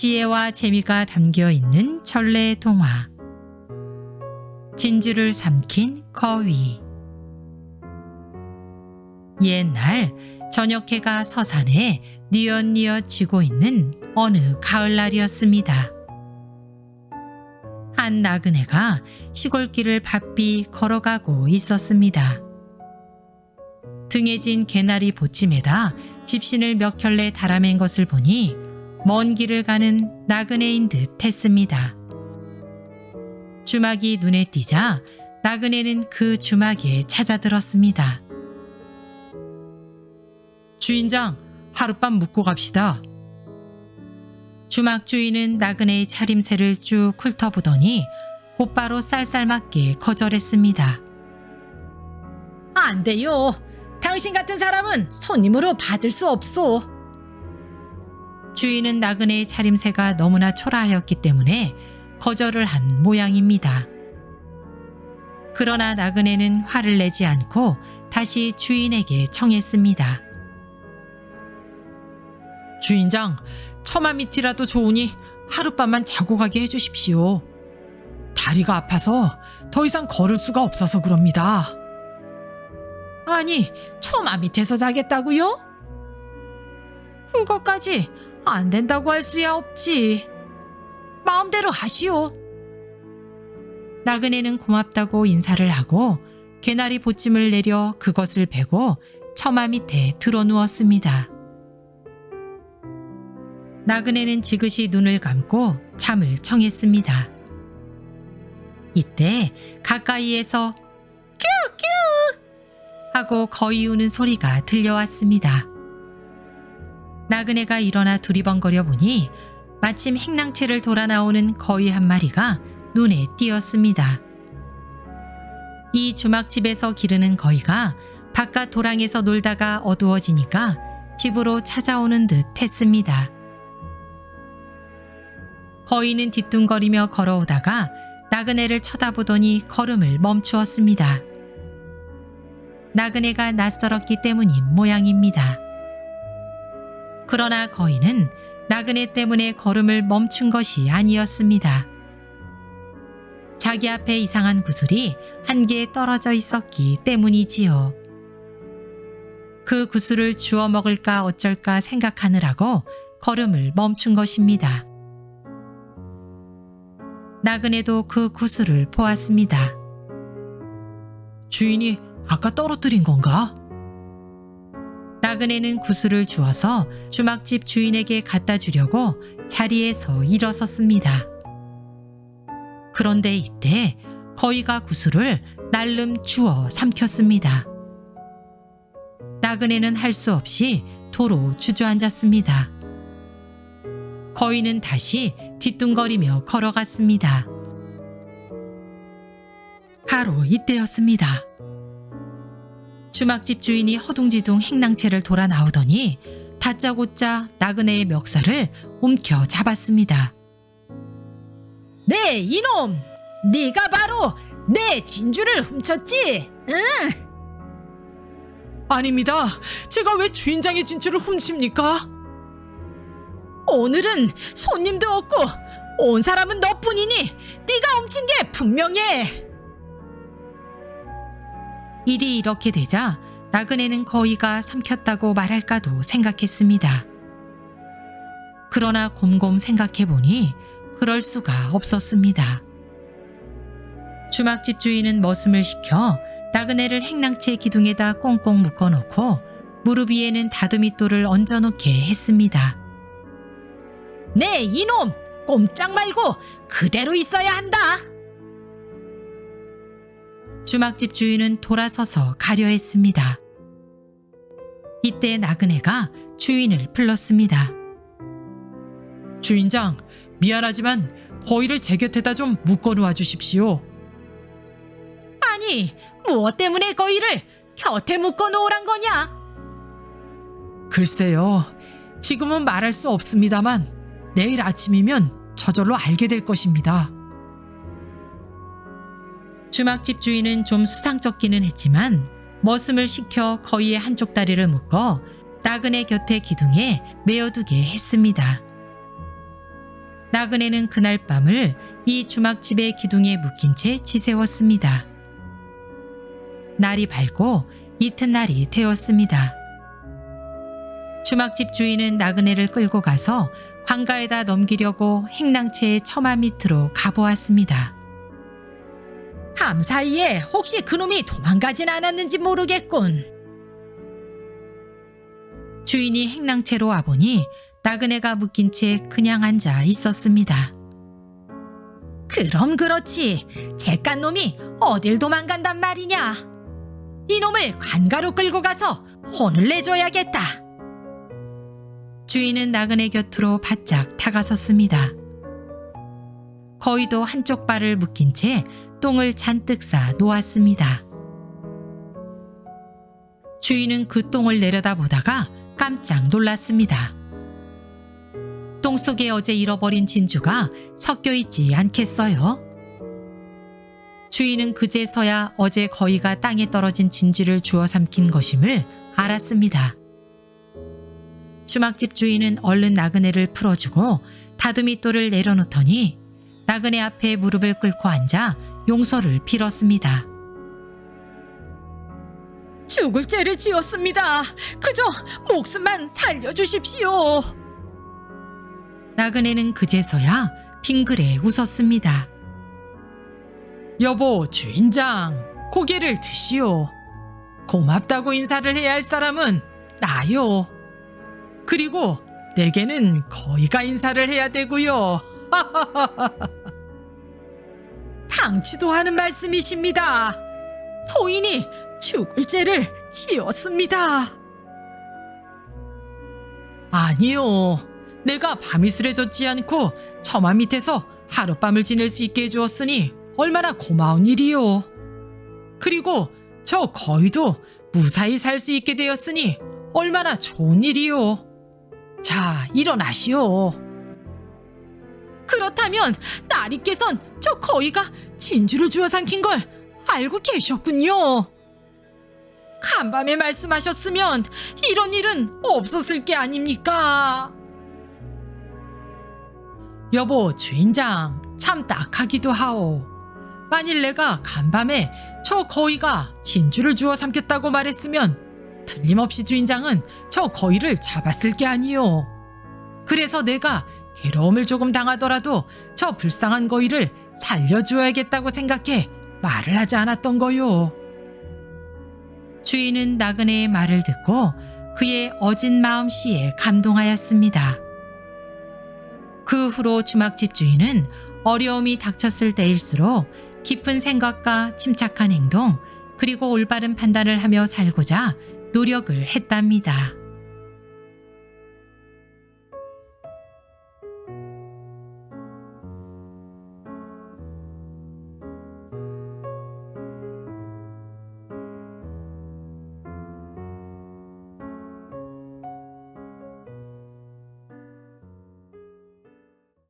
지혜와 재미가 담겨 있는 전래 동화. 진주를 삼킨 거위. 옛날 저녁 해가 서산에 뉘엿뉘엿 지고 있는 어느 가을날이었습니다. 한 나그네가 시골길을 바삐 걸어가고 있었습니다. 등에 진 개나리 보침에다 집신을 몇 켤레 달아맨 것을 보니 먼 길을 가는 나그네인 듯 했습니다. 주막이 눈에 띄자 나그네는 그 주막에 찾아들었습니다. 주인장, 하룻밤 묵고 갑시다. 주막 주인은 나그네의 차림새를 쭉 훑어보더니 곧바로 쌀쌀맞게 거절했습니다. 안 돼요. 당신 같은 사람은 손님으로 받을 수 없소. 주인은 나그네의 차림새가 너무나 초라하였기 때문에 거절을 한 모양입니다. 그러나 나그네는 화를 내지 않고 다시 주인에게 청했습니다. 주인장, 처마 밑이라도 좋으니 하룻밤만 자고 가게 해주십시오. 다리가 아파서 더 이상 걸을 수가 없어서 그럽니다. 아니, 처마 밑에서 자겠다고요? 그것까지 안 된다고 할 수야 없지. 마음대로 하시오. 나그네는 고맙다고 인사를 하고 개나리 보침을 내려 그것을 베고 처마 밑에 드러누웠습니다. 나그네는 지그시 눈을 감고 잠을 청했습니다. 이때 가까이에서 큐큐 하고 거위 우는 소리가 들려왔습니다. 나그네가 일어나 두리번거려 보니 마침 행랑채를 돌아 나오는 거위 한 마리가 눈에 띄었습니다. 이 주막집에서 기르는 거위가 바깥 도랑에서 놀다가 어두워지니까 집으로 찾아오는 듯 했습니다. 거위는 뒤뚱거리며 걸어오다가 나그네를 쳐다보더니 걸음을 멈추었습니다. 나그네가 낯설었기 때문인 모양입니다. 그러나 거위는 나그네 때문에 걸음을 멈춘 것이 아니었습니다. 자기 앞에 이상한 구슬이 한 개 떨어져 있었기 때문이지요. 그 구슬을 주워 먹을까 어쩔까 생각하느라고 걸음을 멈춘 것입니다. 나그네도 그 구슬을 보았습니다. 주인이 아까 떨어뜨린 건가? 나그네는 구슬을 주어서 주막집 주인에게 갖다 주려고 자리에서 일어섰습니다. 그런데 이때 거위가 구슬을 날름 주워 삼켰습니다. 나그네는 할 수 없이 도로 주저앉았습니다. 거위는 다시 뒤뚱거리며 걸어갔습니다. 바로 이때였습니다. 주막집 주인이 허둥지둥 행랑채를 돌아 나오더니 다짜고짜 나그네의 멱살을 움켜 잡았습니다. 네, 이놈! 네가 바로 내 진주를 훔쳤지? 응! 아닙니다. 제가 왜 주인장의 진주를 훔칩니까? 오늘은 손님도 없고 온 사람은 너뿐이니 네가 훔친 게 분명해. 일이 이렇게 되자 나그네는 거위가 삼켰다고 말할까도 생각했습니다. 그러나 곰곰 생각해보니 그럴 수가 없었습니다. 주막집 주인은 머슴을 시켜 나그네를 행랑채 기둥에다 꽁꽁 묶어놓고 무릎 위에는 다듬이돌을 얹어놓게 했습니다. 네, 이놈! 꼼짝 말고 그대로 있어야 한다. 주막집 주인은 돌아서서 가려 했습니다. 이때 나그네가 주인을 불렀습니다. 주인장, 미안하지만 거위를 제 곁에다 좀 묶어놓아 주십시오. 아니, 무엇 때문에 거위를 곁에 묶어 놓으란 거냐? 글쎄요, 지금은 말할 수 없습니다만 내일 아침이면 저절로 알게 될 것입니다. 주막집 주인은 좀 수상쩍기는 했지만 머슴을 시켜 거위의 한쪽 다리를 묶어 나그네 곁에 기둥에 메어두게 했습니다. 나그네는 그날 밤을 이 주막집의 기둥에 묶인 채 지새웠습니다. 날이 밝고 이튿날이 되었습니다. 주막집 주인은 나그네를 끌고 가서 관가에다 넘기려고 행랑채의 처마 밑으로 가보았습니다. 밤 사이에 혹시 그놈이 도망가진 않았는지 모르겠군. 주인이 행랑채로 와보니 나그네가 묶인 채 그냥 앉아 있었습니다. 그럼 그렇지. 잿간놈이 어딜 도망간단 말이냐. 이놈을 관가로 끌고 가서 혼을 내줘야겠다. 주인은 나그네 곁으로 바짝 다가섰습니다. 거의도 한쪽 발을 묶인 채 똥을 잔뜩 싸 놓았습니다. 주인은 그 똥을 내려다보다가 깜짝 놀랐습니다. 똥 속에 어제 잃어버린 진주가 섞여 있지 않겠어요? 주인은 그제서야 어제 거위가 땅에 떨어진 진주를 주워 삼킨 것임을 알았습니다. 주막집 주인은 얼른 나그네를 풀어주고 다듬이돌을 내려놓더니 나그네 앞에 무릎을 꿇고 앉아 용서를 빌었습니다. 죽을 죄를 지었습니다. 그저 목숨만 살려주십시오. 나그네는 그제서야 빙그레 웃었습니다. 여보, 주인장, 고개를 드시오. 고맙다고 인사를 해야 할 사람은 나요. 그리고 내게는 거위가 인사를 해야 되고요. 당치도 하는 말씀이십니다. 소인이 죽을 죄를 지었습니다. 아니요. 내가 밤이슬해졌지 않고 처마 밑에서 하룻밤을 지낼 수 있게 해주었으니 얼마나 고마운 일이요. 그리고 저 거위도 무사히 살 수 있게 되었으니 얼마나 좋은 일이요. 자, 일어나시오. 그렇다면 나리께선 저 거위가 진주를 주워 삼킨 걸 알고 계셨군요. 간밤에 말씀하셨으면 이런 일은 없었을 게 아닙니까? 여보, 주인장, 참 딱하기도 하오. 만일 내가 간밤에 저 거위가 진주를 주워 삼켰다고 말했으면 틀림없이 주인장은 저 거위를 잡았을 게 아니오. 그래서 내가 괴로움을 조금 당하더라도 저 불쌍한 거위를 살려주어야겠다고 생각해 말을 하지 않았던 거요. 주인은 나그네의 말을 듣고 그의 어진 마음씨에 감동하였습니다. 그 후로 주막집 주인은 어려움이 닥쳤을 때일수록 깊은 생각과 침착한 행동 그리고 올바른 판단을 하며 살고자 노력을 했답니다.